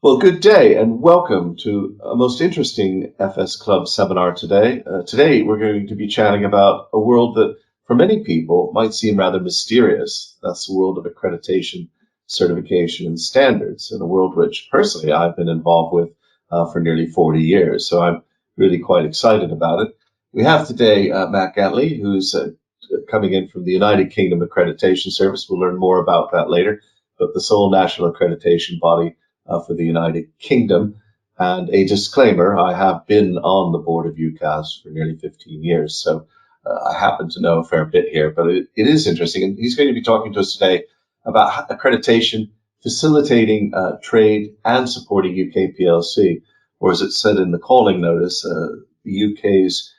Well, good day and welcome to a most interesting FS Club seminar today. Today, we're going to be chatting about a world that for many people might seem rather mysterious. That's the world of accreditation, certification, and standards, in a world which personally I've been involved with for nearly 40 years. So I'm really quite excited about it. We have today Matt Gantley, who's coming in from the United Kingdom Accreditation Service. We'll learn more about that later, but the sole national accreditation body for the United Kingdom. And a disclaimer, I have been on the board of UKAS for nearly 15 years, so I happen to know a fair bit here, but it is interesting. And he's going to be talking to us today about accreditation, facilitating trade and supporting UK PLC, or as it said in the calling notice, the UK's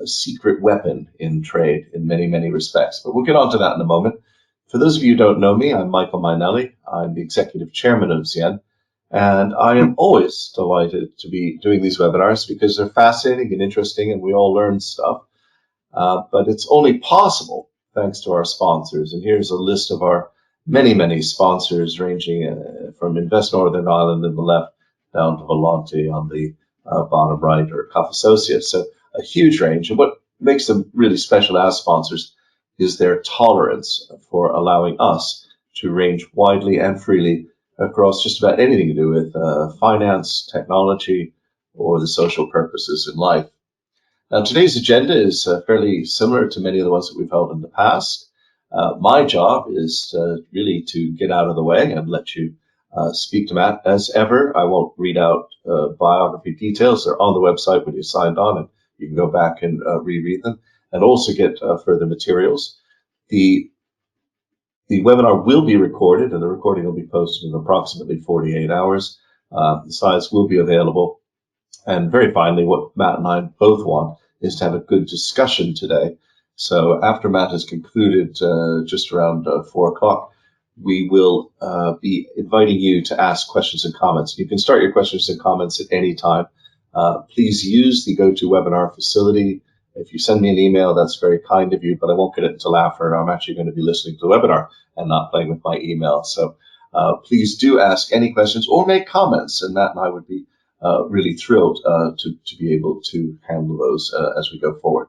secret weapon in trade in many, many respects. But we'll get on to that in a moment. For those of you who don't know me, I'm Michael Mainelli. I'm the executive chairman of ZIEN. And I am always delighted to be doing these webinars because they're fascinating and interesting and we all learn stuff. But it's only possible thanks to our sponsors. And here's a list of our many, many sponsors ranging from Invest Northern Ireland on the left down to Volante on the bottom right, or Cuff Associates. So a huge range. And what makes them really special as sponsors is their tolerance for allowing us to range widely and freely across just about anything to do with finance, technology, or the social purposes in life. Now, today's agenda is fairly similar to many of the ones that we've held in the past. My job is really to get out of the way and let you speak to Matt. As ever, I won't read out biography details. They're on the website when you signed on, and you can go back and reread them and also get further materials. The webinar will be recorded, and the recording will be posted in approximately 48 hours. The slides will be available. And very finally, what Matt and I both want is to have a good discussion today. So after Matt has concluded just around 4 o'clock, we will be inviting you to ask questions and comments. You can start your questions and comments at any time. Please use the GoToWebinar facility. If you send me an email, that's very kind of you, but I won't get it until after. I'm actually going to be listening to the webinar and not playing with my email. So please do ask any questions or make comments, and Matt and I would be really thrilled to be able to handle those as we go forward.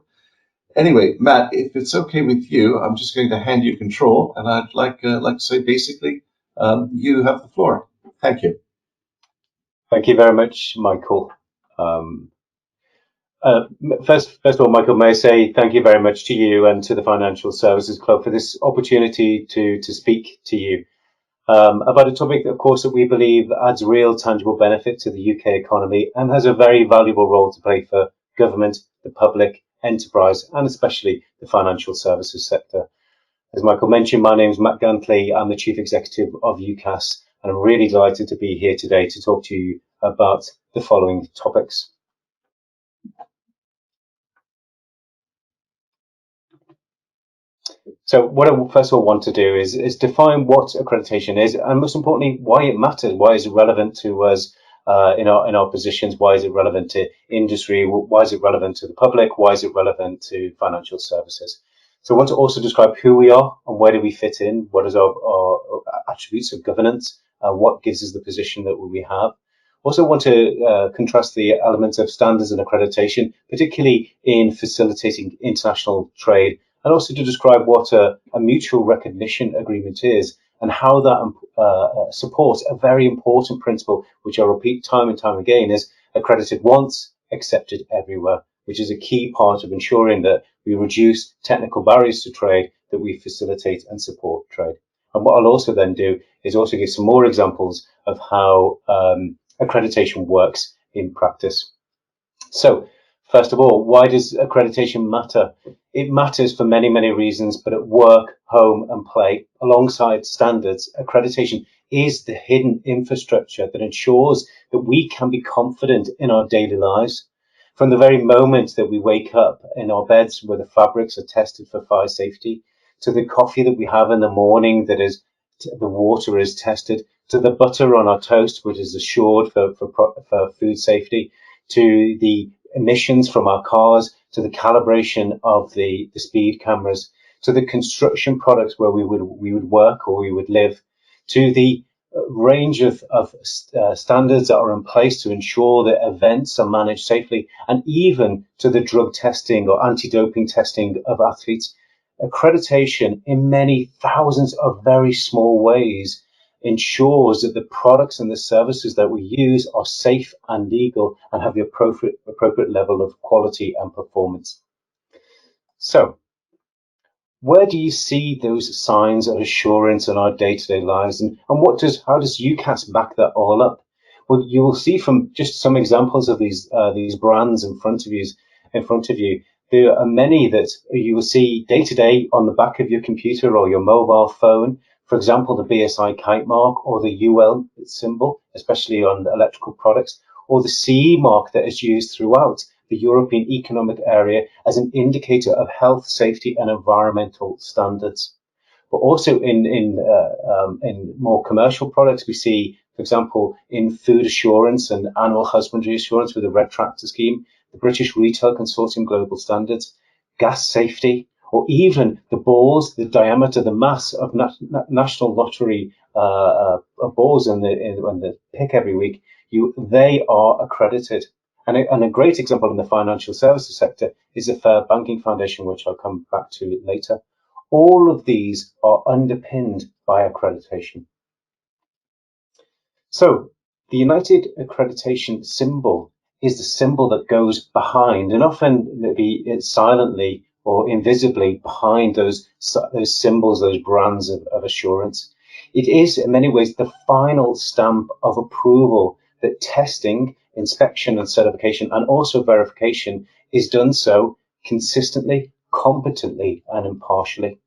Anyway, Matt, if it's okay with you, I'm just going to hand you control, and I'd like to say basically, you have the floor. Thank you. Thank you very much, Michael. First of all, Michael, may I say thank you very much to you and to the Financial Services Club for this opportunity to speak to you about a topic, of course, that we believe adds real tangible benefit to the UK economy and has a very valuable role to play for government, the public, enterprise, and especially the financial services sector. As Michael mentioned, my name is Matt Gantley. I'm the Chief Executive of UKAS, and I'm really delighted to be here today to talk to you about the following topics. So what I first of all want to do is define what accreditation is, and most importantly, why it matters. Why is it relevant to us in our positions? Why is it relevant to industry? Why is it relevant to the public? Why is it relevant to financial services? So I want to also describe who we are and where do we fit in. What is our attributes of governance? What gives us the position that we have? Also want to contrast the elements of standards and accreditation, particularly in facilitating international trade, and also to describe what a mutual recognition agreement is and how that supports a very important principle, which I'll repeat time and time again, is accredited once, accepted everywhere, which is a key part of ensuring that we reduce technical barriers to trade, that we facilitate and support trade. And what I'll also then do is also give some more examples of how accreditation works in practice. So, first of all, why does accreditation matter? It matters for many, many reasons, but at work, home and play, alongside standards, accreditation is the hidden infrastructure that ensures that we can be confident in our daily lives. From the very moment that we wake up in our beds where the fabrics are tested for fire safety, to the coffee that we have in the morning that is, the water is tested, to the butter on our toast, which is assured for food safety, to the emissions from our cars, to the calibration of the speed cameras, to the construction products where we would work or we would live, to the range of standards that are in place to ensure that events are managed safely, and even to the drug testing or anti-doping testing of athletes. Accreditation, in many thousands of very small ways, ensures that the products and the services that we use are safe and legal and have the appropriate level of quality and performance. So, where do you see those signs of assurance in our day-to-day lives, and how does UKAS back that all up? Well, you will see from just some examples of these brands in front of you. There are many that you will see day to day on the back of your computer or your mobile phone. For example, the BSI kite mark or the UL symbol, especially on electrical products, or the CE mark that is used throughout the European Economic Area as an indicator of health, safety, and environmental standards. But also in more commercial products, we see, for example, in food assurance and animal husbandry assurance with the Red Tractor scheme, the British Retail Consortium Global Standards, gas safety, or even the balls, the diameter, the mass of national lottery balls in the pick every week. They are accredited. And a great example in the financial services sector is the Fair Banking Foundation, which I'll come back to later. All of these are underpinned by accreditation. So the United Accreditation symbol is the symbol that goes behind, and often maybe it's silently or invisibly behind those symbols, those brands of assurance. It is in many ways the final stamp of approval that testing, inspection and certification and also verification is done so consistently, competently and impartially.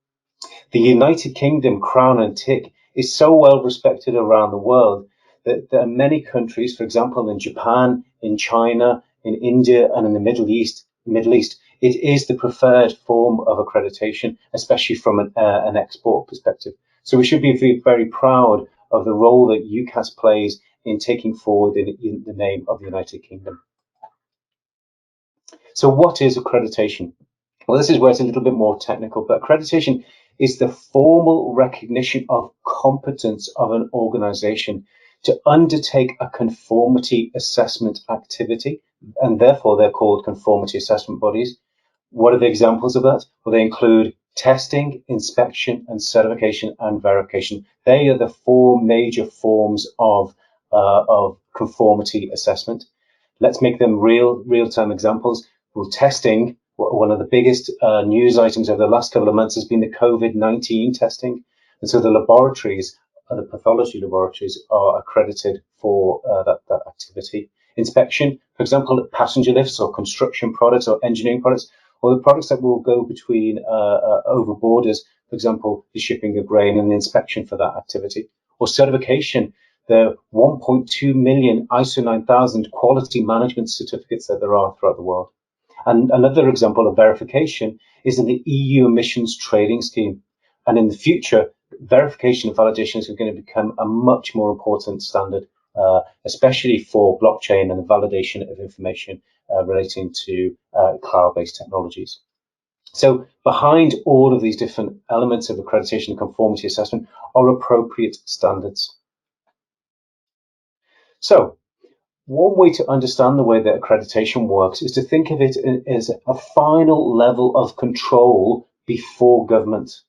The United Kingdom crown and tick is so well respected around the world that there are many countries, for example, in Japan, in China, in India, and in the Middle East, it is the preferred form of accreditation, especially from an export perspective. So we should be very proud of the role that UKAS plays in taking forward in the name of the United Kingdom. So what is accreditation? Well, this is where it's a little bit more technical, but accreditation is the formal recognition of competence of an organization to undertake a conformity assessment activity, and therefore they're called conformity assessment bodies. What are the examples of that? Well, they include testing, inspection, and certification and verification. They are the four major forms of conformity assessment. Let's make them real-time examples. Well, testing, one of the biggest news items over the last couple of months has been the COVID-19 testing. And so the laboratories, the pathology laboratories, are accredited for that activity. Inspection, for example, passenger lifts or construction products or engineering products, or the products that will go between over borders, for example, the shipping of grain and the inspection for that activity. Or certification, the 1.2 million ISO 9000 quality management certificates that there are throughout the world. And another example of verification is in the EU emissions trading scheme. And in the future, verification and validation are going to become a much more important standard, especially for blockchain and the validation of information relating to cloud-based technologies. So behind all of these different elements of accreditation and conformity assessment are appropriate standards. So one way to understand the way that accreditation works is to think of it as a final level of control before government.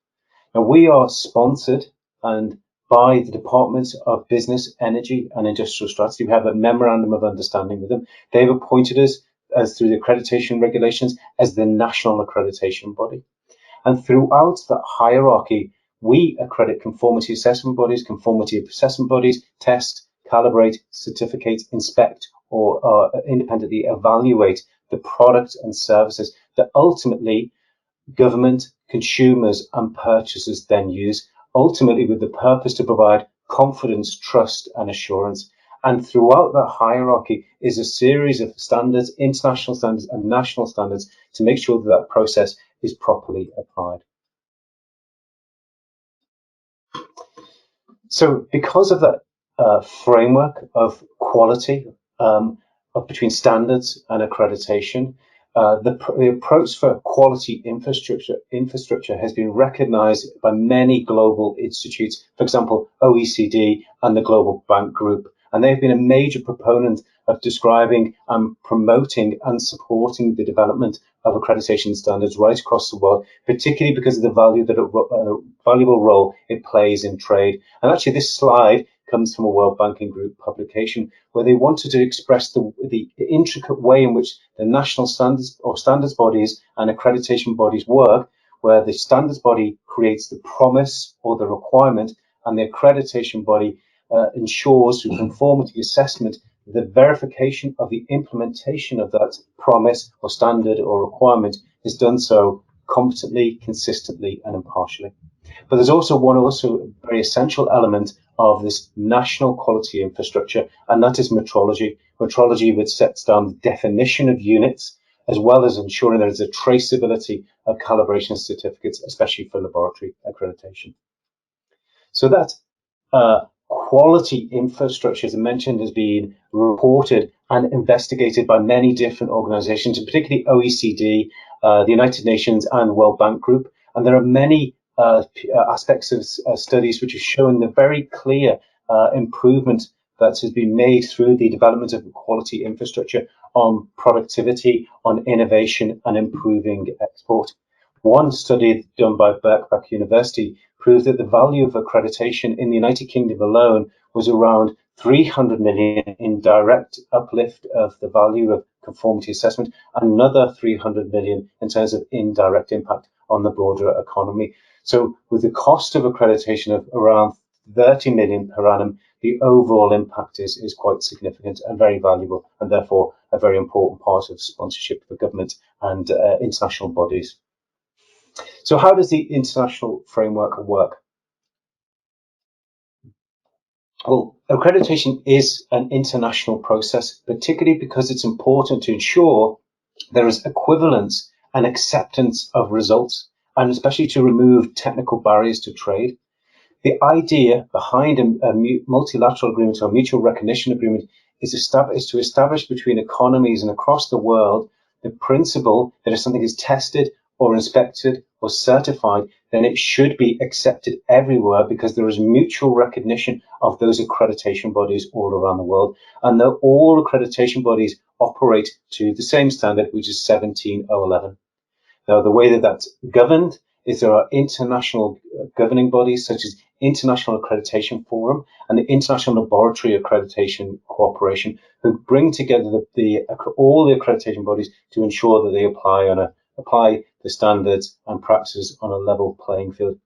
Now, we are sponsored and by the Department of Business, Energy and Industrial Strategy. We have a memorandum of understanding with them. They've appointed us as through the accreditation regulations as the national accreditation body. And throughout that hierarchy, we accredit conformity assessment bodies, test, calibrate, certificate, inspect, or independently evaluate the products and services that ultimately government, consumers, and purchasers then use, ultimately with the purpose to provide confidence, trust, and assurance. And throughout that hierarchy is a series of standards, international standards and national standards, to make sure that that process is properly applied. So because of that framework of quality between standards and accreditation, The approach for quality infrastructure has been recognized by many global institutes, for example, OECD and the Global Bank Group. And they've been a major proponent of describing and promoting and supporting the development of accreditation standards right across the world, particularly because of the valuable role it plays in trade. And actually, this slide comes from a World Banking Group publication where they wanted to express the intricate way in which the national standards or standards bodies and accreditation bodies work, where the standards body creates the promise or the requirement, and the accreditation body ensures through conformity assessment the verification of the implementation of that promise or standard or requirement is done so competently, consistently, and impartially. But there's also very essential element of this national quality infrastructure, and that is metrology. Metrology, which sets down the definition of units, as well as ensuring there is a traceability of calibration certificates, especially for laboratory accreditation. So that quality infrastructure, as I mentioned, has been reported and investigated by many different organizations, and particularly OECD, the United Nations, and World Bank Group. And there are many aspects of studies which have shown the very clear improvement that has been made through the development of quality infrastructure on productivity, on innovation, and improving export. One study done by Birkbeck University proved that the value of accreditation in the United Kingdom alone was around 300 million in direct uplift of the value of conformity assessment, and another 300 million in terms of indirect impact on the broader economy. So with the cost of accreditation of around 30 million per annum, the overall impact is quite significant and very valuable, and therefore a very important part of sponsorship for government and international bodies. So how does the international framework work? Well, accreditation is an international process, particularly because it's important to ensure there is equivalence and acceptance of results, and especially to remove technical barriers to trade. The idea behind a multilateral agreement or mutual recognition agreement is to establish between economies and across the world the principle that if something is tested or inspected or certified, then it should be accepted everywhere, because there is mutual recognition of those accreditation bodies all around the world, and that all accreditation bodies operate to the same standard, which is 17011. Now, the way that that's governed is there are international governing bodies such as International Accreditation Forum and the International Laboratory Accreditation Cooperation, who bring together all the accreditation bodies to ensure that they apply the standards and practices on a level playing field.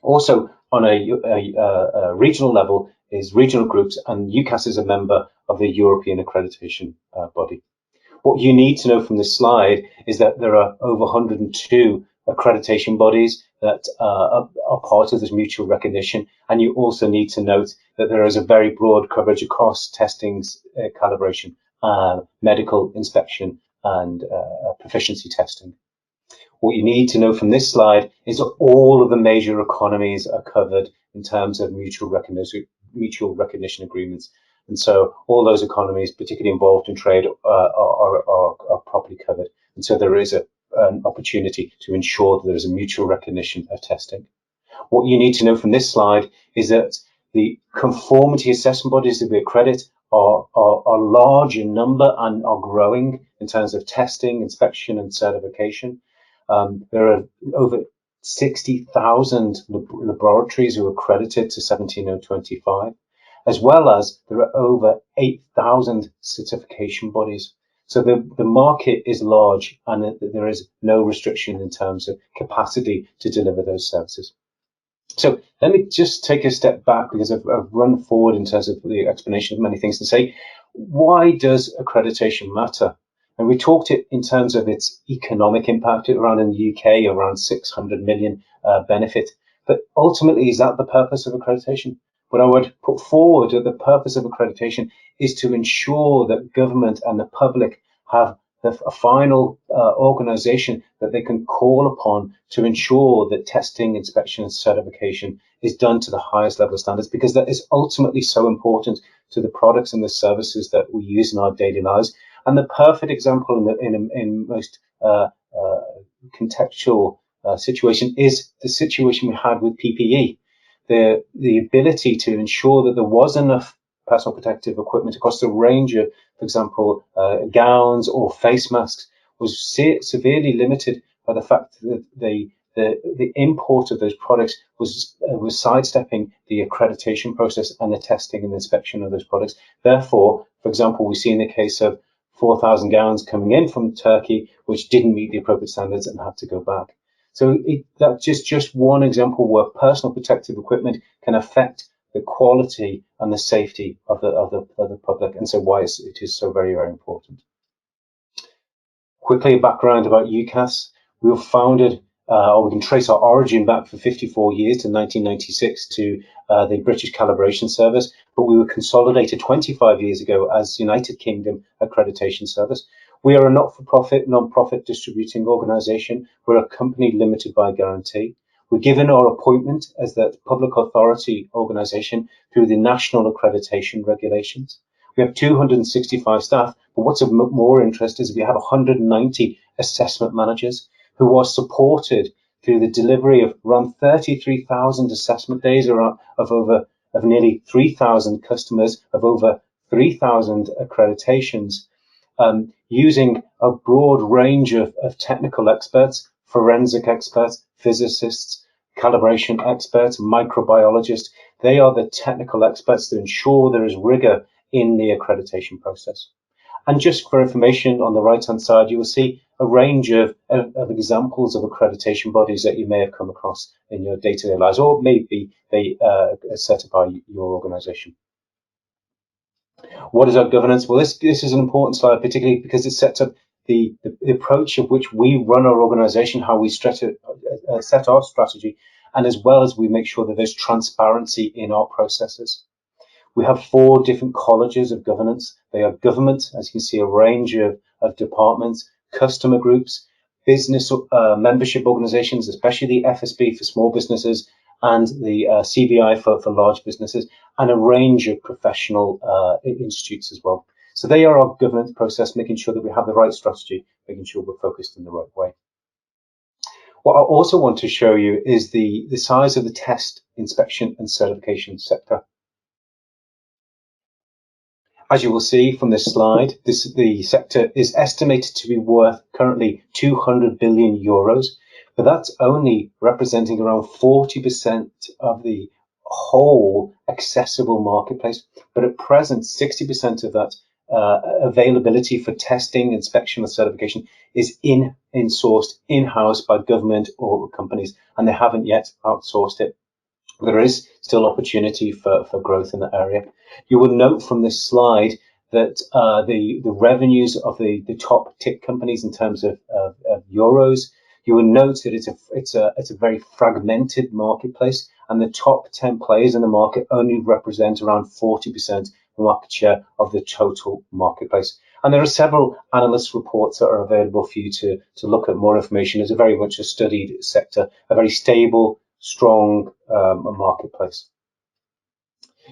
Also, on a regional level is regional groups, and UKAS is a member of the European Accreditation Body. What you need to know from this slide is that there are over 102 accreditation bodies that are part of this mutual recognition, and you also need to note that there is a very broad coverage across testing, calibration, medical inspection, and proficiency testing. What you need to know from this slide is that all of the major economies are covered in terms of mutual recognition agreements. And so all those economies, particularly involved in trade, are properly covered. And so there is an opportunity to ensure that there is a mutual recognition of testing. What you need to know from this slide is that the conformity assessment bodies that we accredit are large in number and are growing in terms of testing, inspection, and certification. There are over 60,000 laboratories who are accredited to 17025, as well as there are over 8,000 certification bodies. So the market is large, and there is no restriction in terms of capacity to deliver those services. So let me just take a step back, because I've run forward in terms of the explanation of many things, to say, why does accreditation matter? And we talked it in terms of its economic impact around in the UK, around 600 million benefit. But ultimately, is that the purpose of accreditation? What I would put forward that the purpose of accreditation is to ensure that government and the public have a final organization that they can call upon to ensure that testing, inspection, and certification is done to the highest level of standards, because that is ultimately so important to the products and the services that we use in our daily lives. And the perfect example in most contextual situation is the situation we had with PPE. The ability to ensure that there was enough personal protective equipment across a range of, for example, gowns or face masks was severely limited by the fact that the import of those products was sidestepping the accreditation process and the testing and inspection of those products. Therefore, for example, we see in the case of 4,000 gowns coming in from Turkey, which didn't meet the appropriate standards and had to go back. So that's just one example where personal protective equipment can affect the quality and the safety of the public, and so why it is so very, very important. Quickly, a background about UKAS. We were founded, or we can trace our origin back for 54 years to 1996 to the British Calibration Service, but we were consolidated 25 years ago as United Kingdom Accreditation Service. We are a not-for-profit, non-profit distributing organisation. We're a company limited by guarantee. We're given our appointment as the public authority organisation through the national accreditation regulations. We have 265 staff, but what's of more interest is we have 190 assessment managers who are supported through the delivery of around 33,000 assessment days of nearly 3,000 customers, of over 3,000 accreditations, using a broad range of technical experts, forensic experts, physicists, calibration experts, microbiologists. They are the technical experts to ensure there is rigor in the accreditation process. And just for information, on the right-hand side, you will see a range of examples of accreditation bodies that you may have come across in your day-to-day lives, or maybe they certify your organisation. What is our governance? Well, this is an important slide, particularly because it sets up the approach of which we run our organisation, how we set our strategy, and as well as we make sure that there's transparency in our processes. We have 4 different colleges of governance. They are government, as you can see, a range of departments, customer groups, business membership organisations, especially the FSB for small businesses, and the CBI for large businesses, and a range of professional institutes as well. So they are our governance process, making sure that we have the right strategy, making sure we're focused in the right way. What I also want to show you is the size of the test, inspection and certification sector. As you will see from this slide, the sector is estimated to be worth currently 200 billion euros, but that's only representing around 40% of the whole accessible marketplace. But at present, 60% of that availability for testing, inspection, and certification is sourced in-house by government or companies, and they haven't yet outsourced it. There is still opportunity for growth in that area. You will note from this slide that the revenues of the top tick companies in terms of euros, you will note that it's a very fragmented marketplace, and the top 10 players in the market only represent around 40% market share of the total marketplace. And there are several analyst reports that are available for you to look at more information. It's a very much a studied sector, a very stable, strong marketplace.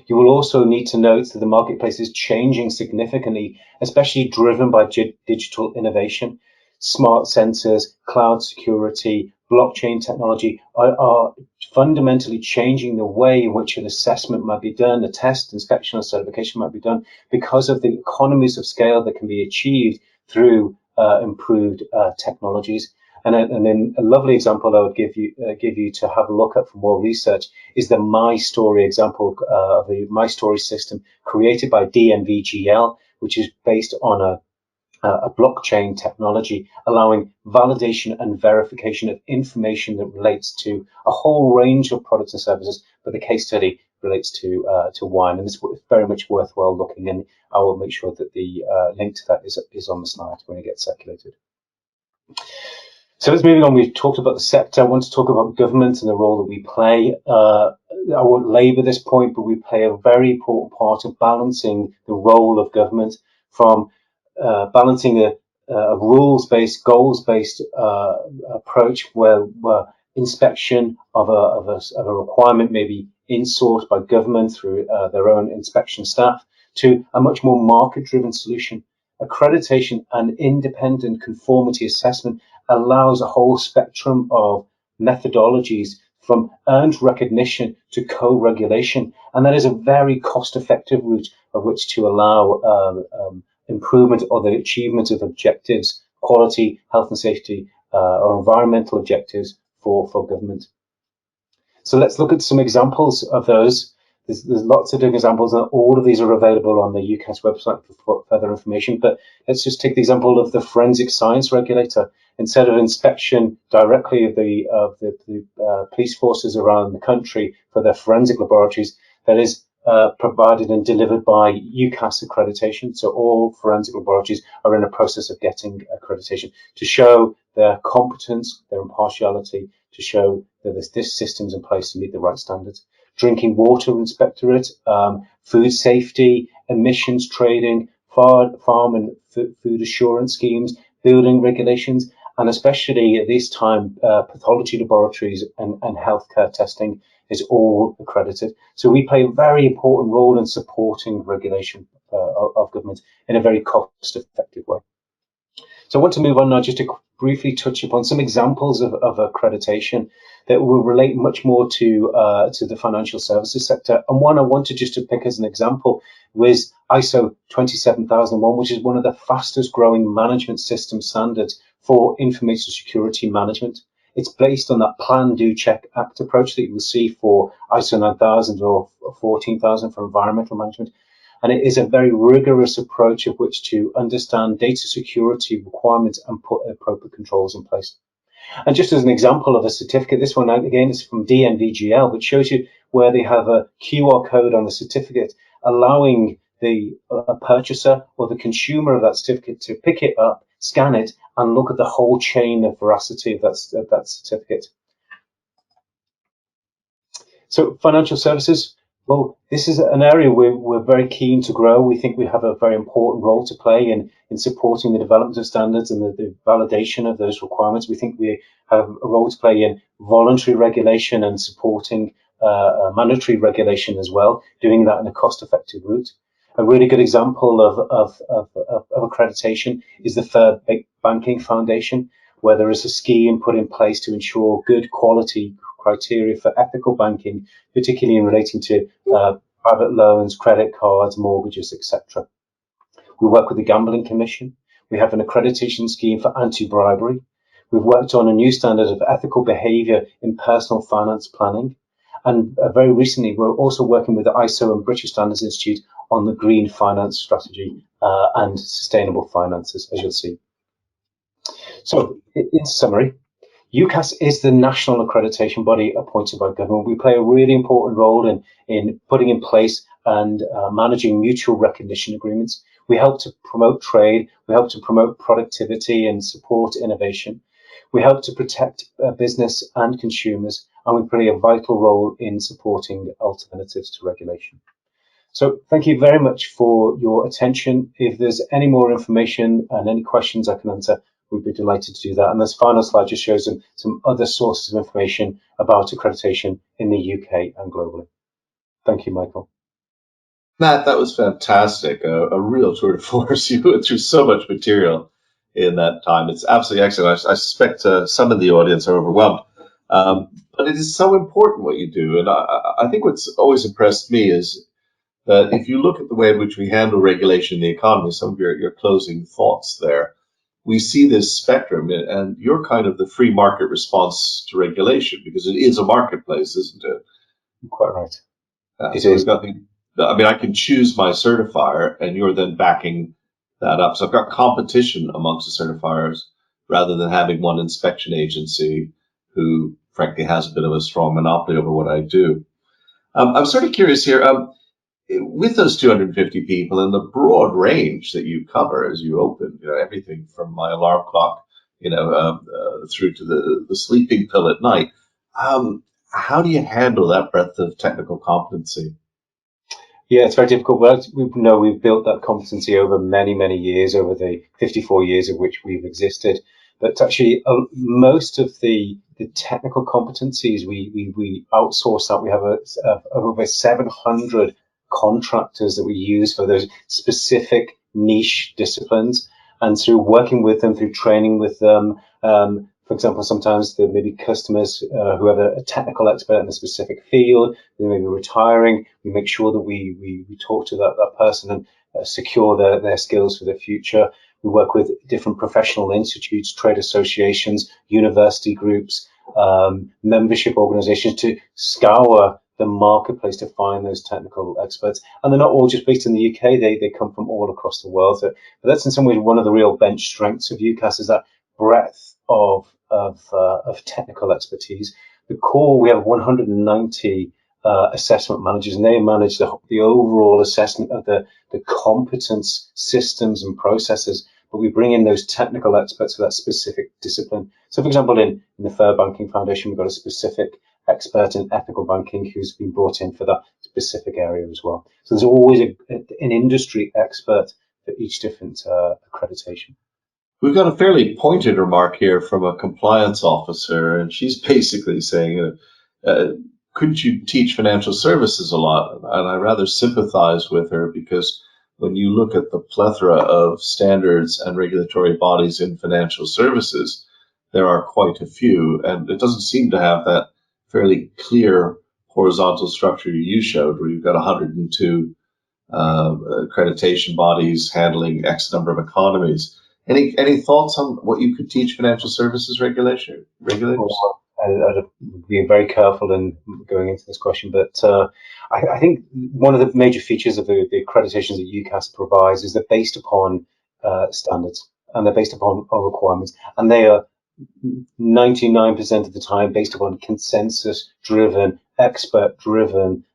You will also need to note that the marketplace is changing significantly, especially driven by digital innovation. Smart sensors, cloud security, blockchain technology are fundamentally changing the way in which an assessment might be done, a test, inspection, or certification might be done, because of the economies of scale that can be achieved through improved technologies. And then a lovely example I would give you to have a look at for more research is the My Story example of the My Story system created by DNVGL, which is based on a blockchain technology, allowing validation and verification of information that relates to a whole range of products and services. But the case study relates to wine, and it's very much worthwhile looking. And I will make sure that the link to that is on the slide when it gets circulated. So let's move on. We've talked about the sector. I want to talk about government and the role that we play. I won't labour this point, but we play a very important part of balancing the role of government, from balancing a rules-based, goals-based approach where inspection of a requirement may be insourced by government through their own inspection staff, to a much more market-driven solution accreditation and independent conformity assessment allows a whole spectrum of methodologies from earned recognition to co-regulation, and that is a very cost-effective route of which to allow improvement or the achievement of objectives, quality, health and safety, or environmental objectives for government. So let's look at some examples of those. There's lots of different examples, and all of these are available on the UKAS website for further information. But let's just take the example of the forensic science regulator. Instead of inspection directly of the police forces around the country for their forensic laboratories, that is provided and delivered by UKAS accreditation. So all forensic laboratories are in a process of getting accreditation to show their competence, their impartiality, to show that there's systems in place to meet the right standards. Drinking water inspectorate, food safety, emissions trading, farm and food assurance schemes, building regulations, and especially at this time, pathology laboratories and healthcare testing is all accredited. So we play a very important role in supporting regulation of government in a very cost-effective way. So I want to move on now just to briefly touch upon some examples of accreditation that will relate much more to the financial services sector. And one I wanted just to pick as an example was ISO 27001, which is one of the fastest growing management system standards for information security management. It's based on that plan, do, check, act approach that you will see for ISO 9000 or 14000 for environmental management. And it is a very rigorous approach of which to understand data security requirements and put appropriate controls in place. And just as an example of a certificate, this one again is from DNVGL, which shows you where they have a QR code on the certificate, allowing the purchaser or the consumer of that certificate to pick it up, scan it, and look at the whole chain of veracity of that certificate. So financial services, well, this is an area we're very keen to grow. We think we have a very important role to play in supporting the development of standards and the validation of those requirements. We think we have a role to play in voluntary regulation and supporting mandatory regulation as well, doing that in a cost-effective route. A really good example of accreditation is the Fair Banking Foundation, where there is a scheme put in place to ensure good quality criteria for ethical banking, particularly in relating to private loans, credit cards, mortgages, etc. We work with the Gambling Commission. We have an accreditation scheme for anti-bribery. We've worked on a new standard of ethical behaviour in personal finance planning. And very recently, we're also working with the ISO and British Standards Institute on the green finance strategy and sustainable finances, as you'll see. So, in summary, UKAS is the national accreditation body appointed by government. We play a really important role in putting in place and managing mutual recognition agreements. We help to promote trade. We help to promote productivity and support innovation. We help to protect business and consumers, and we play a vital role in supporting alternatives to regulation. So thank you very much for your attention. If there's any more information and any questions I can answer, we'd be delighted to do that. And this final slide just shows them some other sources of information about accreditation in the UK and globally. Thank you, Michael. Matt, that was fantastic. A real tour de force. You went through so much material in that time. It's absolutely excellent. I suspect some of the audience are overwhelmed. But it is so important what you do. And I think what's always impressed me is that if you look at the way in which we handle regulation in the economy, some of your closing thoughts there, we see this spectrum, and you're kind of the free market response to regulation, because it is a marketplace, isn't it? Quite right. It is. I mean, I can choose my certifier, and you're then backing that up. So I've got competition amongst the certifiers rather than having one inspection agency who, frankly, has a bit of a strong monopoly over what I do. I'm sort of curious here. With those 250 people and the broad range that you cover as you open, everything from my alarm clock, through to the sleeping pill at night, how do you handle that breadth of technical competency? Yeah, it's very difficult. Well, we've built that competency over many, many years, over the 54 years of which we've existed. But actually, most of the technical competencies, we outsource that. We have over 700 contractors that we use for those specific niche disciplines. And through working with them, through training with them, for example, sometimes there may be customers who have a technical expert in a specific field, they may be retiring. We make sure that we talk to that person and secure their skills for the future. We work with different professional institutes, trade associations, university groups, membership organizations to scour the marketplace to find those technical experts. And they're not all just based in the UK, they come from all across the world. But that's in some ways one of the real bench strengths of UKAS, is that breadth of technical expertise. The core, we have 190 assessment managers, and they manage the overall assessment of the competence systems and processes. But we bring in those technical experts for that specific discipline. So, for example, in the Fair Banking Foundation, we've got a specific expert in ethical banking who's been brought in for that specific area as well. So there's always an industry expert for each different accreditation. We've got a fairly pointed remark here from a compliance officer, and she's basically saying, couldn't you teach financial services a lot? And I rather sympathize with her, because when you look at the plethora of standards and regulatory bodies in financial services, there are quite a few, and it doesn't seem to have that fairly clear horizontal structure you showed, where you've got 102 accreditation bodies handling X number of economies. Any thoughts on what you could teach financial services regulators? Well, I'd be very careful in going into this question, but I think one of the major features of the accreditations that UKAS provides is they're based upon standards, and they're based upon our requirements, and they are 99% of the time based upon consensus-driven, expert-driven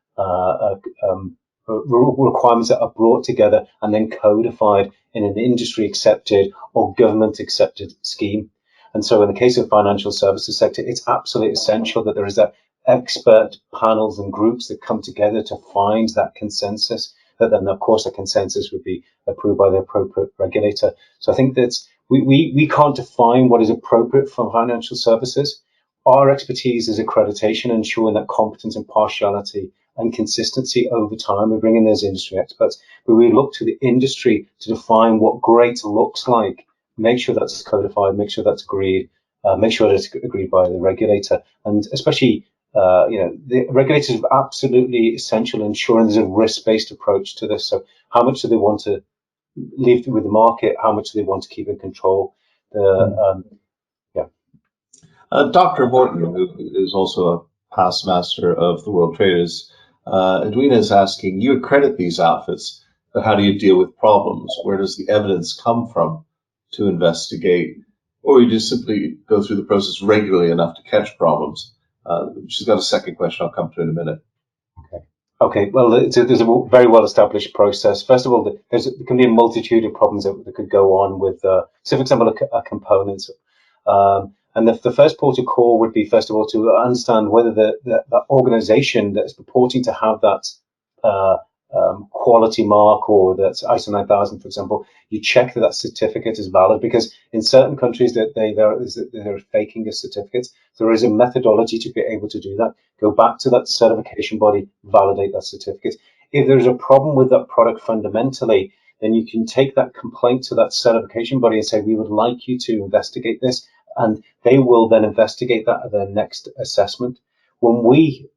requirements that are brought together and then codified in an industry-accepted or government-accepted scheme. And so in the case of financial services sector, it's absolutely essential that there is that expert panels and groups that come together to find that consensus, that then, of course, the consensus would be approved by the appropriate regulator. So I think that's we can't define what is appropriate for financial services. Our expertise is accreditation, ensuring that competence, impartiality, and consistency over time. We bring in those industry experts, but we look to the industry to define what great looks like, make sure that's codified, make sure that's agreed, make sure that it's agreed by the regulator. And especially, the regulators are absolutely essential in ensuring there's a risk-based approach to this. So how much do they want to leave with the market? How much do they want to keep in control? Dr. Morton, who is also a past master of the World Trade, Edwina is asking, you accredit these outfits, but how do you deal with problems? Where does the evidence come from to investigate? Or you just simply go through the process regularly enough to catch problems? She's got a second question I'll come to in a minute. Okay. Well, there's a very well-established process. First of all, there can be a multitude of problems that could go on with, so for example, a component. And the first port of call would be, first of all, to understand whether the organization that's purporting to have that quality mark, or that's ISO 9000, for example, you check that certificate is valid, because in certain countries that they're faking a certificate. There is a methodology to be able to do that. Go back to that certification body, validate that certificate. If there's a problem with that product fundamentally, then you can take that complaint to that certification body and say, we would like you to investigate this, and they will then investigate that at their next assessment. When we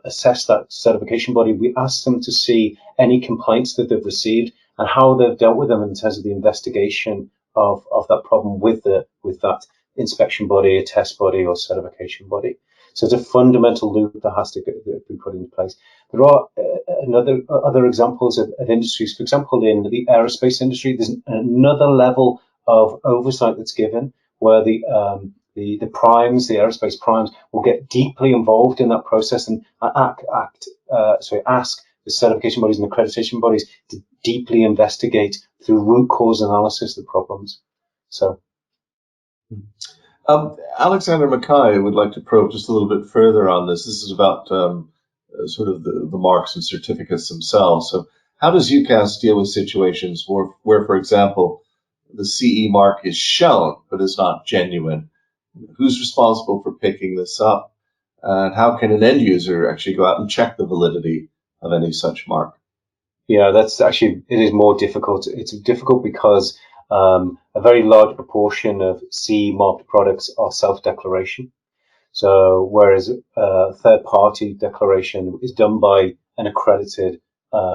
assess that certification body, we ask them to see any complaints that they've received and how they've dealt with them in terms of the investigation of that problem with that inspection body, a test body, or certification body. So it's a fundamental loop that has to be put into place. There are other examples of industries. For example, in the aerospace industry, there's another level of oversight that's given, where the primes, the aerospace primes, will get deeply involved in that process and ask the certification bodies and accreditation bodies to deeply investigate through root cause analysis the problems. So, Alexander Mackay would like to probe just a little bit further on this. This is about sort of the marks and certificates themselves. So, how does UKAS deal with situations where, for example, the CE mark is shown but is not genuine? Who's responsible for picking this up? And how can an end user actually go out and check the validity of any such mark? Yeah, that's actually, it is more difficult. It's difficult because a very large proportion of CE marked products are self-declaration. So whereas third-party declaration is done by an accredited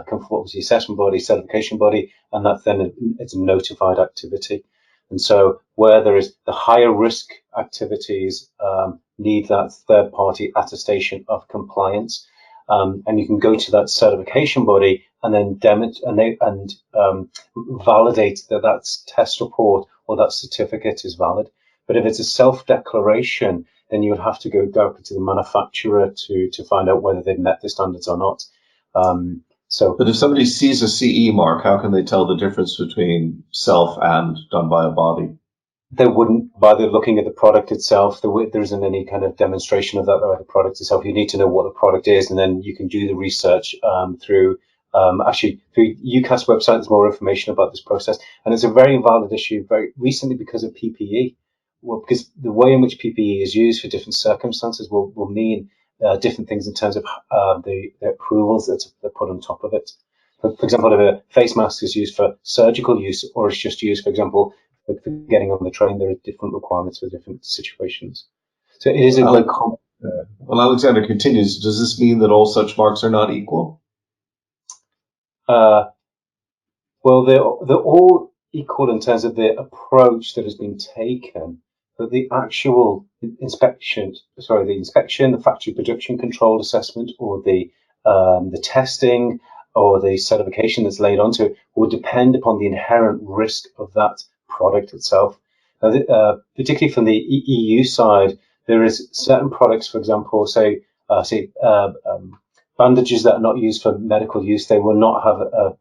conformity assessment body, certification body, and that's then it's a notified activity. And so where there is the higher risk activities need that third-party attestation of compliance, and you can go to that certification body and then validate that that test report or that certificate is valid. But if it's a self-declaration, then you would have to go directly to the manufacturer to find out whether they've met the standards or not. But if somebody sees a CE mark, how can they tell the difference between self and done by a body? They wouldn't, by looking at the product itself. There isn't any kind of demonstration of that by the product itself. You need to know what the product is, and then you can do the research through UKAS website. There's more information about this process, and it's a very valid issue very recently because of PPE. Well, because the way in which PPE is used for different circumstances will mean different things in terms of the approvals that are put on top of it. For example, if a face mask is used for surgical use or it's just used, for example, for getting on the train, there are different requirements for different situations. So it is a very well, Alexander continues. Does this mean that all such marks are not equal? Well, they're all equal in terms of the approach that has been taken, but the actual inspection, the factory production control assessment, or the testing or the certification that's laid onto it will depend upon the inherent risk of that product itself. Now, particularly from the EU side, there is certain products, for example, bandages that are not used for medical use, they will not have a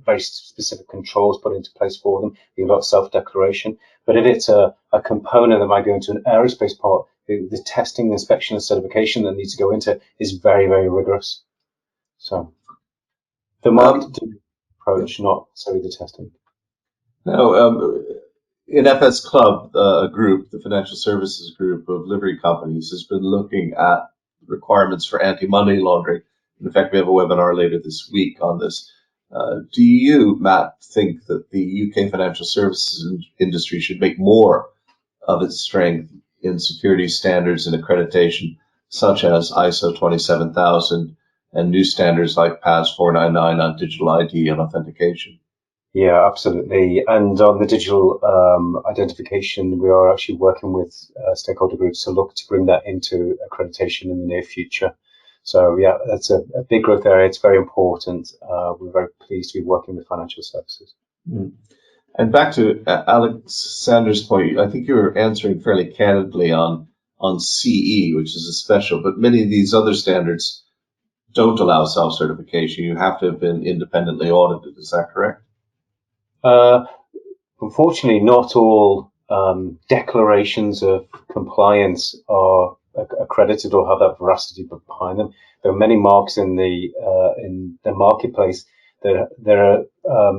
very specific controls put into place for them. You've got self-declaration. But if it's a component that might go into an aerospace part, the testing, the inspection, and certification that needs to go into is very, very rigorous. So the marketing approach, not necessarily the testing. Now, in FS Club, a group, the financial services group of livery companies, has been looking at requirements for anti-money laundering. In fact, we have a webinar later this week on this. Do you, Matt, think that the UK financial services industry should make more of its strength in security standards and accreditation, such as ISO 27000 and new standards like PAS 499 on digital ID and authentication? Yeah, absolutely. And on the digital identification, we are actually working with stakeholder groups to look to bring that into accreditation in the near future. So yeah, that's a big growth area. It's very important. We're very pleased to be working with financial services. Mm. And back to Alexander's point, I think you were answering fairly candidly on CE, which is a special, but many of these other standards don't allow self-certification. You have to have been independently audited. Is that correct? Unfortunately, not all declarations of compliance are accredited or have that veracity behind them. There are many marks in the marketplace that there are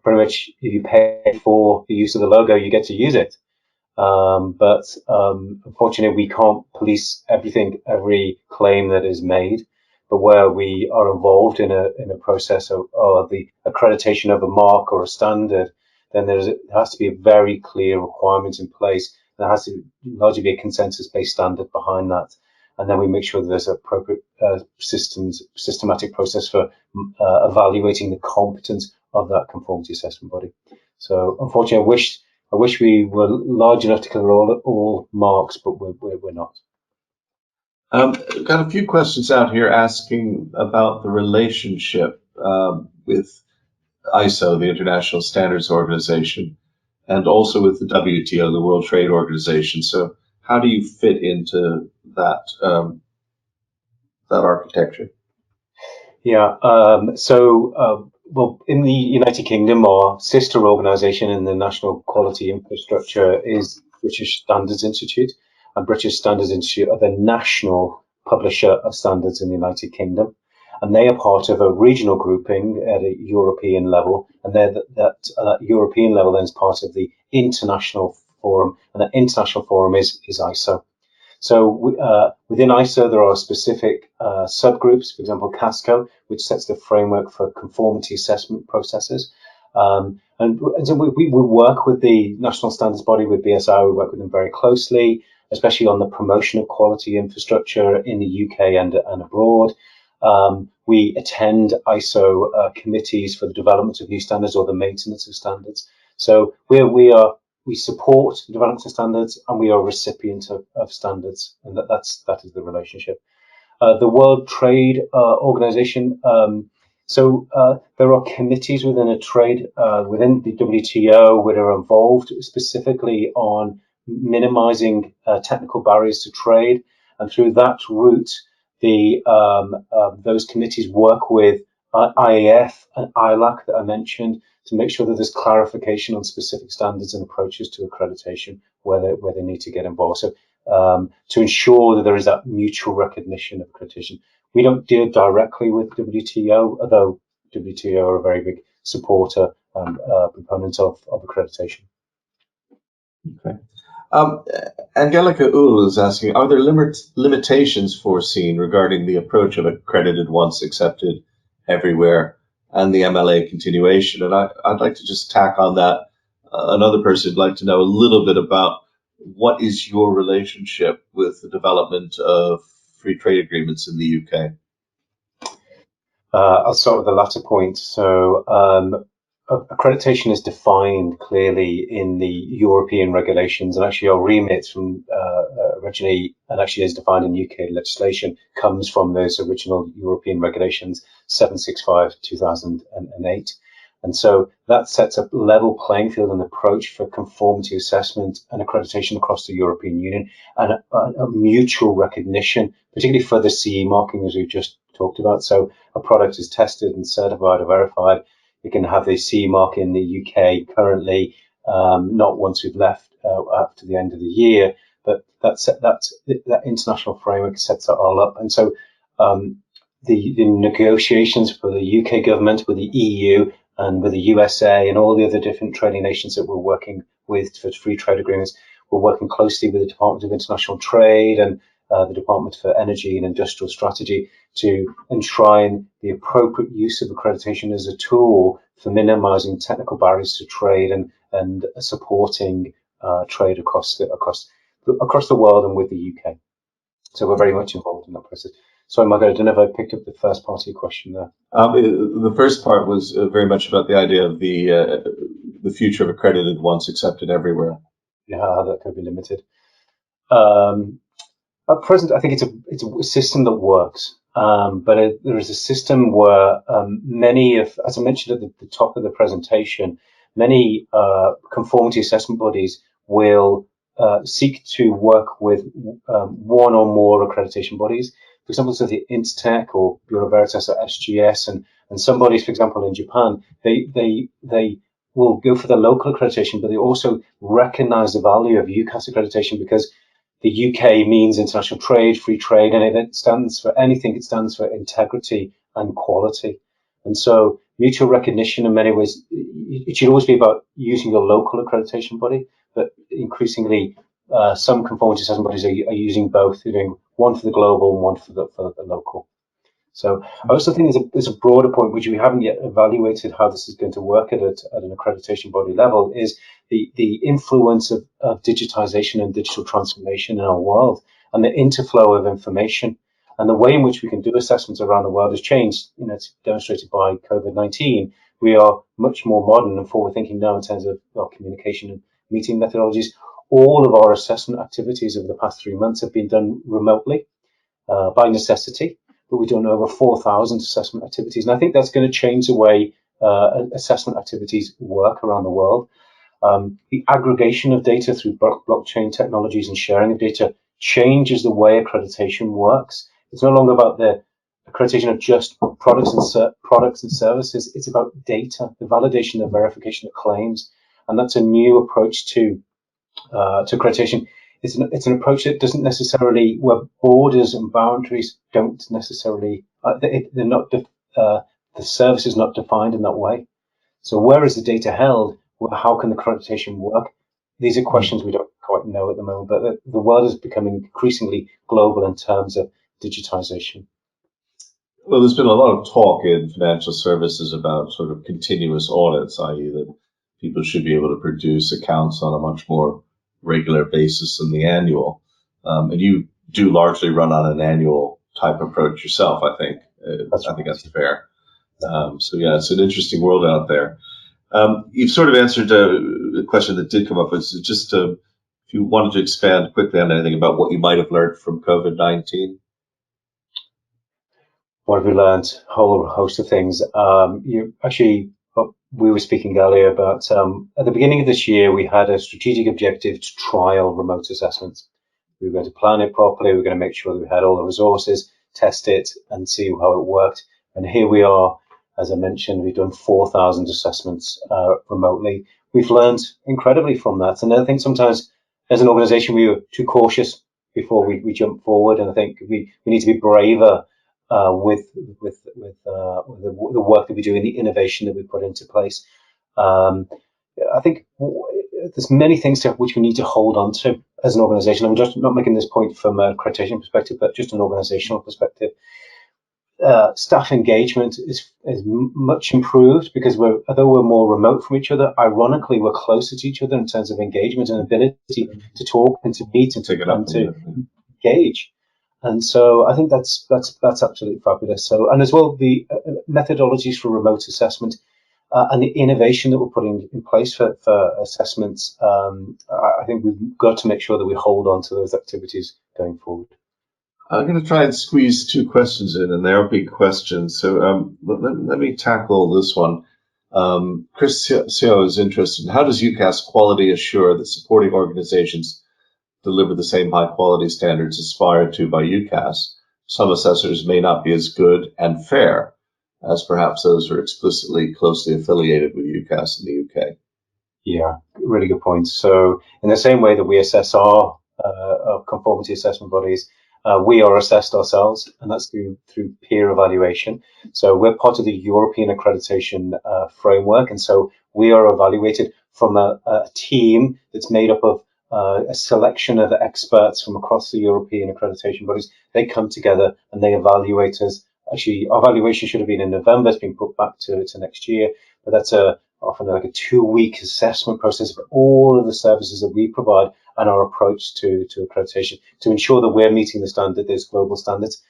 pretty much, if you pay for the use of the logo, you get to use it. But unfortunately, we can't police every claim that is made. But where we are involved in a process of the accreditation of a mark or a standard, then there has to be a very clear requirement in place. There has to largely be a consensus-based standard behind that, and then we make sure that there's appropriate systematic process for evaluating the competence of that conformity assessment body. So, unfortunately, I wish we were large enough to cover all marks, but we're not. We've got a few questions out here asking about the relationship with ISO, the International Standards Organization, and also with the WTO, the World Trade Organization. So how do you fit into that architecture? Yeah, well, in the United Kingdom, our sister organisation in the National Quality Infrastructure is British Standards Institute, and British Standards Institute are the national publisher of standards in the United Kingdom, and they are part of a regional grouping at a European level, and that European level then is part of the international forum, and that international forum is ISO. So within ISO, there are specific subgroups, for example, CASCO, which sets the framework for conformity assessment processes. And so we work with the national standards body, with BSI. We work with them very closely, especially on the promotion of quality infrastructure in the UK and abroad. We attend ISO committees for the development of new standards or the maintenance of standards. So we support the development of standards, and we are a recipient of standards, and that is the relationship. The World Trade Organization. There are committees within a trade within the WTO that are involved specifically on minimizing technical barriers to trade, and through that route, those committees work with IAF and ILAC that I mentioned to make sure that there's clarification on specific standards and approaches to accreditation where they need to get involved. So to ensure that there is that mutual recognition of accreditation. We don't deal directly with WTO, although WTO are a very big supporter and proponent of accreditation. Okay. Angelica Uhl is asking, are there limitations foreseen regarding the approach of accredited once, accepted everywhere, and the MLA continuation? And I'd like to just tack on that. Another person would like to know a little bit about what is your relationship with the development of free trade agreements in the UK? I'll start with the latter point. So accreditation is defined clearly in the European regulations, and actually our remit from originally, and actually is defined in UK legislation, comes from those original European regulations 765/2008. And so that sets up level playing field and approach for conformity assessment and accreditation across the European Union, and a mutual recognition, particularly for the CE marking, as we've just talked about. So a product is tested and certified or verified. You can have the CE mark in the UK currently, not once we've left after the end of the year, but that international framework sets that all up. And so the negotiations for the UK government with the EU and with the USA and all the other different trading nations that we're working with for free trade agreements, we're working closely with the Department of International Trade and the Department for Energy and Industrial Strategy to enshrine the appropriate use of accreditation as a tool for minimizing technical barriers to trade and supporting trade across the world and with the UK. So we're very much involved in that process. Sorry, Margaret, I don't know if I picked up the first part of your question there. The first part was very much about the idea of the future of accredited once, accepted everywhere. Yeah, how that could be limited. At present, I think it's a system that works, but there is a system where as I mentioned at the top of the presentation, many conformity assessment bodies will seek to work with one or more accreditation bodies. For example, so the Intertech or Bureau Veritas or SGS, and some bodies, for example, in Japan, they will go for the local accreditation, but they also recognize the value of UKAS accreditation because the UK means international trade, free trade, and it stands for anything. It stands for integrity and quality. And so mutual recognition in many ways, it should always be about using your local accreditation body, but increasingly some conformity assessment bodies are using both. They're doing one for the global and one for the local. So I also think there's a broader point which we haven't yet evaluated how this is going to work at an accreditation body level, is the influence of digitization and digital transformation in our world and the interflow of information. And the way in which we can do assessments around the world has changed. It's demonstrated by COVID-19. We are much more modern and forward-thinking now in terms of our communication and meeting methodologies. All of our assessment activities over the past 3 months have been done remotely by necessity. But we've done over 4,000 assessment activities. And I think that's going to change the way assessment activities work around the world. The aggregation of data through blockchain technologies and sharing of data changes the way accreditation works. It's no longer about the accreditation of just products and services. It's about data, the validation and verification of claims. And that's a new approach to accreditation. It's an approach that doesn't necessarily, where borders and boundaries don't necessarily, they're not, the service is not defined in that way. So where is the data held? How can the accreditation work? These are questions we don't quite don't know at the moment, but the world is becoming increasingly global in terms of digitization. Well, there's been a lot of talk in financial services about sort of continuous audits, i.e. that people should be able to produce accounts on a much more regular basis than the annual. And you do largely run on an annual type approach yourself, I think. I think that's fair. So yeah, it's an interesting world out there. You've sort of answered a question that did come up. It's just if you wanted to expand quickly on anything about what you might have learned from COVID-19. What have we learned? A whole host of things. We were speaking earlier about at the beginning of this year, we had a strategic objective to trial remote assessments. We were going to plan it properly. We were going to make sure that we had all the resources, test it, and see how it worked. And here we are. As I mentioned, we've done 4,000 assessments remotely. We've learned incredibly from that. And I think sometimes as an organization, we were too cautious before we jump forward. And I think we need to be braver with the work that we do and the innovation that we put into place. I think there's many things which we need to hold on to as an organization. I'm just not making this point from an accreditation perspective, but just an organizational perspective. Staff engagement is much improved because although we're more remote from each other, ironically, we're closer to each other in terms of engagement and ability to talk and to meet and to engage. And so I think that's absolutely fabulous. So, and as well, the methodologies for remote assessment and the innovation that we're putting in place for assessments, I think we've got to make sure that we hold on to those activities going forward. I'm going to try and squeeze two questions in, and they are big questions. So let me tackle this one. Chris Seo is interested in how does UKAS quality assure that supporting organizations deliver the same high quality standards aspired to by UKAS? Some assessors may not be as good and fair as perhaps those who are explicitly closely affiliated with UKAS in the UK. Yeah, really good point. So in the same way that we assess our conformity assessment bodies, we are assessed ourselves, and that's through peer evaluation. So we're part of the European accreditation framework, and so we are evaluated from a team that's made up of a selection of experts from across the European accreditation bodies. They come together and they evaluate us. Actually, our evaluation should have been in November. It's been put back to next year, but that's often like a 2-week assessment process for all of the services that we provide and our approach to accreditation to ensure that we're meeting the standard, those global standards.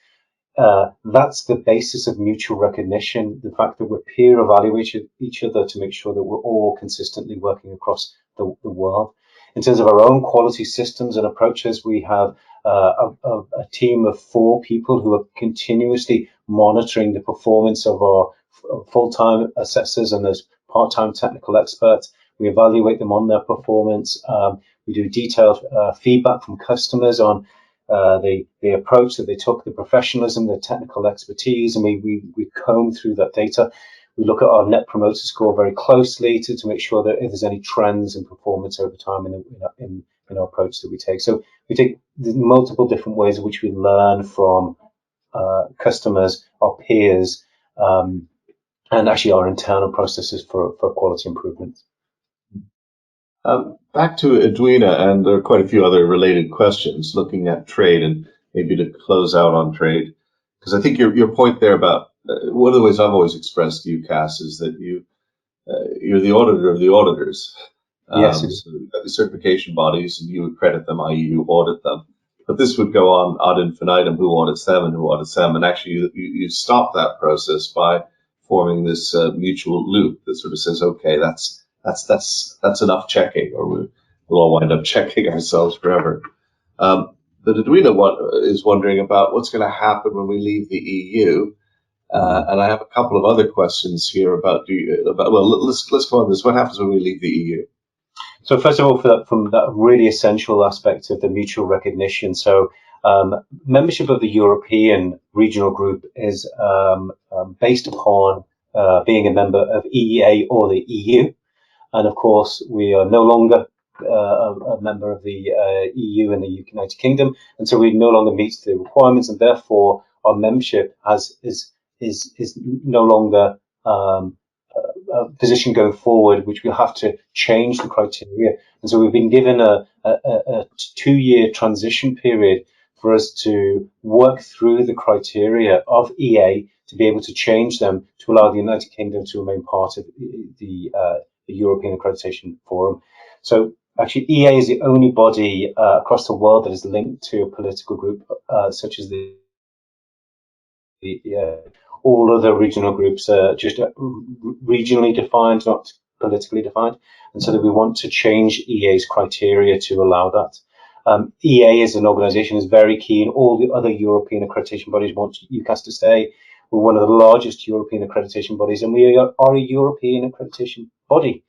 That's the basis of mutual recognition, the fact that we're peer evaluating each other to make sure that we're all consistently working across the world. In terms of our own quality systems and approaches, we have a team of 4 people who are continuously monitoring the performance of our full-time assessors and those part-time technical experts. We evaluate them on their performance. We do detailed feedback from customers on the approach that they took, the professionalism, the technical expertise, and we comb through that data. We look at our Net Promoter Score very closely to make sure that if there's any trends in performance over time in our approach that we take. So we take the multiple different ways in which we learn from customers, our peers, and actually our internal processes for quality improvement. Back to Edwina, and there are quite a few other related questions looking at trade, and maybe to close out on trade, because I think your point there about one of the ways I've always expressed UKAS is that you're the auditor of the auditors. Yes. So you've got the certification bodies, and you accredit them, i.e., you audit them. But this would go on ad infinitum, who audits them and who audits them, and actually you stop that process by forming this mutual loop that sort of says, okay, that's enough checking, or we'll all wind up checking ourselves forever. But Edwina is wondering about what's going to happen when we leave the EU. And I have a couple of other questions here let's go on this. What happens when we leave the EU? So first of all, from that really essential aspect of the mutual recognition. So membership of the European Regional Group is based upon being a member of EEA or the EU. And of course, we are no longer a member of the EU and the United Kingdom, and so we no longer meet the requirements, and therefore our membership is no longer position going forward, which we'll have to change the criteria. And so we've been given a 2-year transition period for us to work through the criteria of EA to be able to change them to allow the United Kingdom to remain part of the European Accreditation Forum. So actually, EA is the only body across the world that is linked to a political group such as the all other regional groups are just regionally defined, not politically defined. And so that we want to change EA's criteria to allow that. EA as an organisation is very keen. All the other European accreditation bodies want UKAS to stay. We're one of the largest European accreditation bodies, and we are a European accreditation body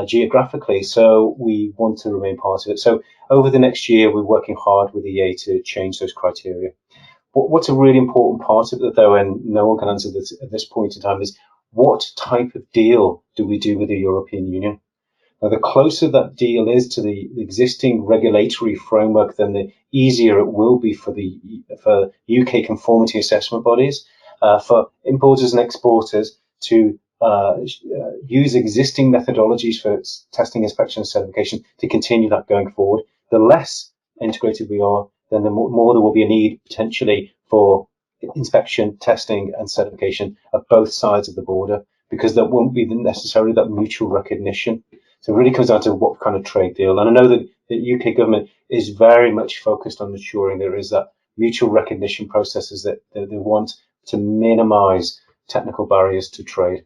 geographically, so we want to remain part of it. So over the next year, we're working hard with EA to change those criteria. What's a really important part of it, though, and no one can answer this at this point in time, is what type of deal do we do with the European Union? Now, the closer that deal is to the existing regulatory framework, then the easier it will be for UK conformity assessment bodies, for importers and exporters to use existing methodologies for testing, inspection, and certification to continue that going forward. The less integrated we are, then the more there will be a need potentially for inspection, testing, and certification at both sides of the border, because there won't be necessarily that mutual recognition. So it really comes down to what kind of trade deal. And I know that the UK government is very much focused on ensuring there is that mutual recognition processes that they want to minimise technical barriers to trade.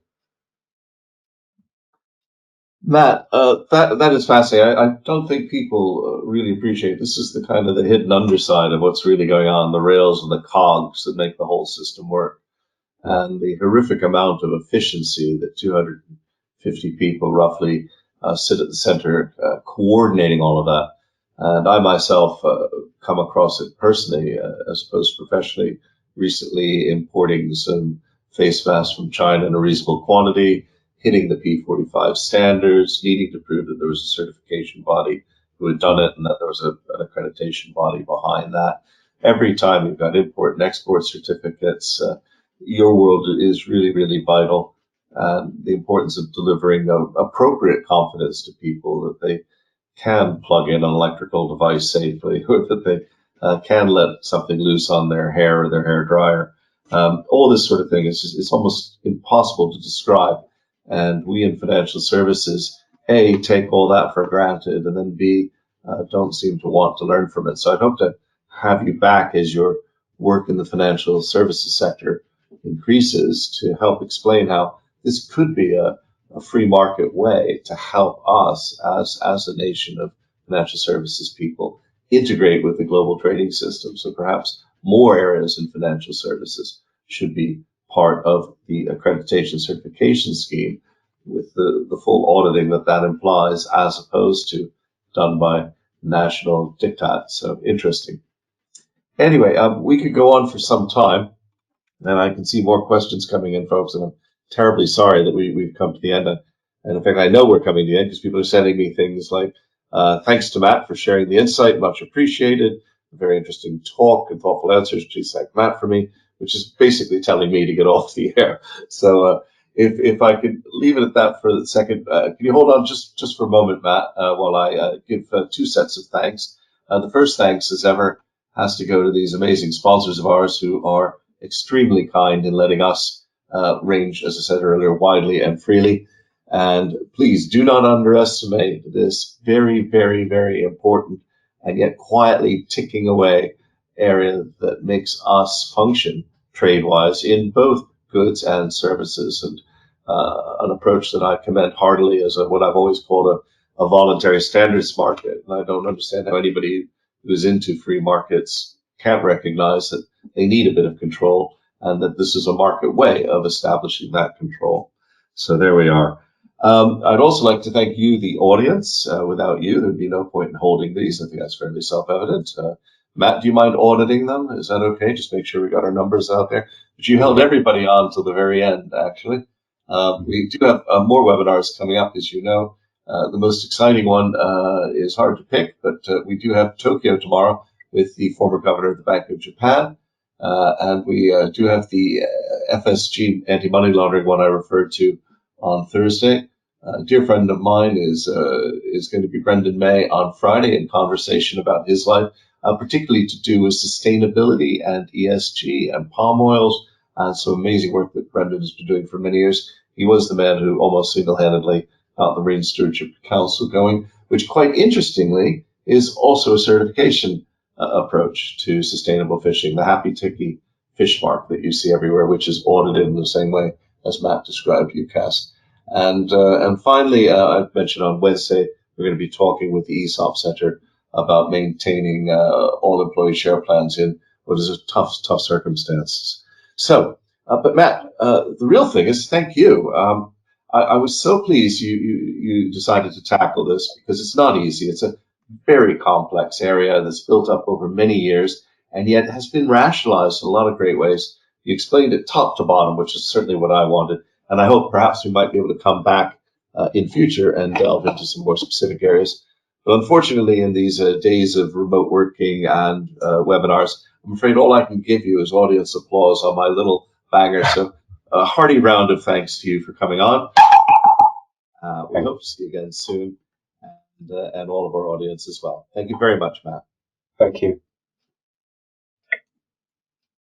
Matt, that is fascinating. I don't think people really appreciate this. Is the kind of the hidden underside of what's really going on, the rails and the cogs that make the whole system work, and the horrific amount of efficiency that 250 people roughly sit at the center coordinating all of that. And I myself come across it personally as opposed to professionally, recently importing some face masks from China in a reasonable quantity, hitting the P45 standards, needing to prove that there was a certification body who had done it and that there was an accreditation body behind that. Every time we've got import and export certificates, your world is really, really vital. And the importance of delivering appropriate confidence to people that they can plug in an electrical device safely, or that they can let something loose on their hair or their hair dryer. All this sort of thing is it's almost impossible to describe. And we in financial services, A, take all that for granted, and then B, don't seem to want to learn from it. So I'd hope to have you back as your work in the financial services sector increases to help explain how this could be a free market way to help us as a nation of financial services people integrate with the global trading system. So perhaps more areas in financial services should be part of the accreditation certification scheme with the full auditing that implies, as opposed to done by national diktat. So interesting. Anyway, we could go on for some time, and I can see more questions coming in, folks, and I'm terribly sorry that we've come to the end. And in fact, I know we're coming to the end because people are sending me things like, thanks to Matt for sharing the insight, much appreciated. A very interesting talk and thoughtful answers. Please thank Matt for me, which is basically telling me to get off the air. So if I could leave it at that for a second, can you hold on just for a moment, Matt, while I give 2 sets of thanks. The first thanks, as ever, has to go to these amazing sponsors of ours who are extremely kind in letting us range, as I said earlier, widely and freely. And please do not underestimate this very, very, very important and yet quietly ticking away area that makes us function trade-wise in both goods and services. And an approach that I commend heartily as what I've always called a voluntary standards market. And I don't understand how anybody who's into free markets can't recognize that they need a bit of control and that this is a market way of establishing that control. So there we are. I'd also like to thank you, the audience. Without you, there'd be no point in holding these. I think that's fairly self-evident. Matt, do you mind auditing them? Is that okay? Just make sure we got our numbers out there. But you held everybody on till the very end, actually. We do have more webinars coming up, as you know. The most exciting one is hard to pick, but we do have Tokyo tomorrow with the former governor of the Bank of Japan. And we do have the FSG anti-money laundering one I referred to on Thursday. A dear friend of mine is going to be Brendan May on Friday in conversation about his life, particularly to do with sustainability and ESG and palm oils, and some amazing work that Brendan has been doing for many years. He was the man who almost single-handedly got the Marine Stewardship Council going, which quite interestingly is also a certification approach to sustainable fishing, the Happy Ticky fish mark that you see everywhere, which is audited in the same way as Matt described UKAS. And finally, I mentioned on Wednesday, we're going to be talking with the ESOP Center about maintaining all employee share plans in what is a tough circumstances. So, but Matt, the real thing is thank you. I was so pleased you decided to tackle this because it's not easy. It's a very complex area that's built up over many years and yet has been rationalized in a lot of great ways. You explained it top to bottom, which is certainly what I wanted. And I hope perhaps we might be able to come back in future and delve into some more specific areas. But unfortunately, in these days of remote working and webinars, I'm afraid all I can give you is audience applause on my little banger. So a hearty round of thanks to you for coming on. We hope to see you again soon, and all of our audience as well. Thank you very much, Matt. Thank you.